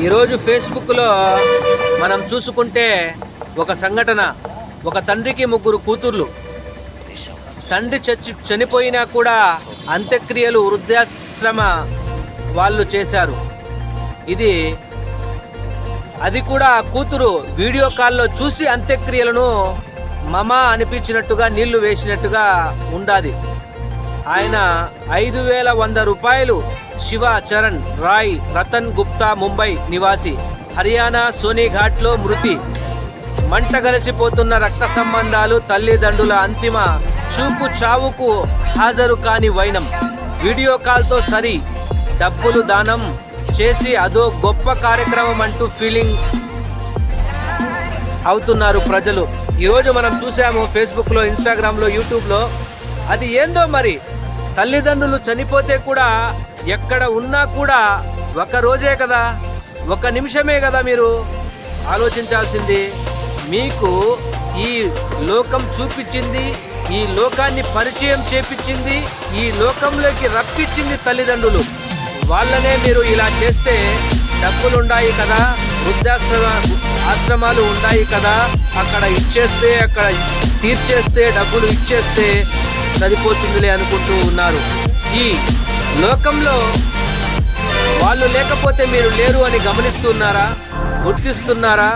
ఈరోజు ఫేస్బుక్లో మనం చూసుకుంటే ఒక సంఘటన, ఒక తండ్రికి ముగ్గురు కూతుర్లు. తండ్రి చనిపోయినా కూడా అంత్యక్రియలు వృద్ధాశ్రమ వాళ్ళు చేశారు. అది కూడా కూతురు వీడియో కాల్లో చూసి అంత్యక్రియలను మమా అనిపించినట్టుగా నీళ్లు వేసినట్టుగా ఉండాది. ఆయన 5,100 రూపాయలు. శివ చరణ్ రాయ్ రతన్ గుప్తా ముంబై నివాసి, హర్యానా సోనీఘాట్లో మృతి. మంట కలిసిపోతున్న రక్త సంబంధాలు, తల్లిదండ్రుల అంతిమ చూపు చావుకు హాజరు కాని వైనం. వీడియో కాల్తో సరి డబ్బులు దానం చేసి అదో గొప్ప కార్యక్రమం అంటూ ఫీలింగ్ అవుతున్నారు ప్రజలు. ఈరోజు మనం చూసాము ఫేస్బుక్లో, ఇన్స్టాగ్రామ్లో, యూట్యూబ్లో. అది ఏందో మరి, తల్లిదండ్రులు చనిపోతే కూడా ఎక్కడ ఉన్నా కూడా ఒక రోజే కదా, ఒక నిమిషమే కదా మీరు ఆలోచించాల్సింది. మీకు ఈ లోకం చూపించింది, ఈ లోకాన్ని పరిచయం చేపించింది, ఈ లోకంలోకి రప్పించింది తల్లిదండ్రులు. వాళ్ళనే మీరు ఇలా చేస్తే డబ్బులుండాయి కదా, ఆశ్రమాలు ఉన్నాయి కదా, అక్కడ ఇచ్చేస్తే, అక్కడ తీర్చేస్తే, డబ్బులు ఇచ్చేస్తే సరిపోతుందిలే అనుకుంటూ ఉన్నారు. ఈ లోకంలో వాళ్ళు లేకపోతే మీరు లేరు అని గమనిస్తున్నారా, గుర్తిస్తున్నారా?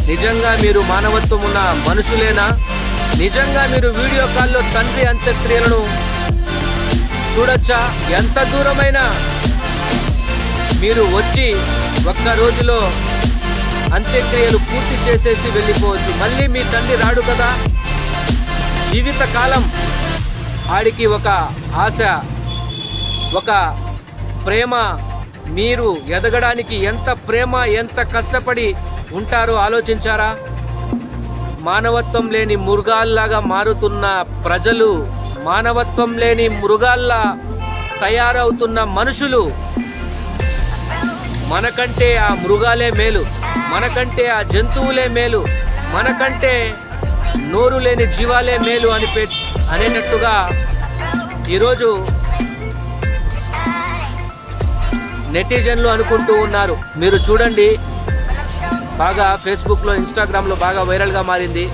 నిజంగా మీరు మానవత్వం ఉన్న మనుషులేనా? నిజంగా మీరు వీడియో కాల్లో తండ్రి అంత్యక్రియలను చూడొచ్చా? ఎంత దూరమైనా మీరు వచ్చి ఒక్క రోజులో అంత్యక్రియలు పూర్తి చేసేసి వెళ్ళిపోవచ్చు. మళ్ళీ మీ తండ్రి రాడు కదా. జీవితకాలం ఆడికి ఒక ఆశ, ఒక ప్రేమ. మీరు ఎదగడానికి ఎంత ప్రేమ, ఎంత కష్టపడి ఉంటారో ఆలోచించారా? మానవత్వం లేని మృగాల్లాగా మారుతున్న ప్రజలు, మానవత్వం లేని మృగాల్లా తయారవుతున్న మనుషులు. మనకంటే ఆ మృగాలే మేలు, మనకంటే ఆ జంతువులే మేలు, మనకంటే నోరు లేని జీవాలే మేలు అనేటట్టుగా ఈరోజు నెటిజన్లు అనుకుంటూ ఉన్నారు. మీరు చూడండి, బాగా ఫేస్బుక్లో, ఇన్స్టాగ్రామ్లో బాగా వైరల్గా మారింది.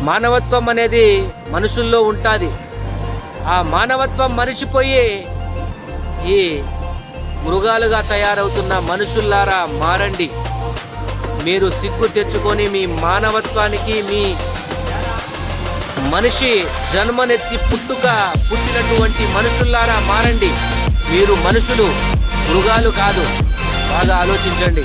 మానవత్వం అనేది మనుషుల్లో ఉంటుంది. ఆ మానవత్వం మరిచిపోయి ఈ మృగాలుగా తయారవుతున్న మనుషుల్లారా మారండి. మీరు సిగ్గు తెచ్చుకొని మీ మానవత్వానికి, మీ మనిషి జన్మనెత్తి పుట్టినటువంటి మనుషుల్లారా మారండి. మీరు మనుషులు, మృగాలు కాదు. బాగా ఆలోచించండి.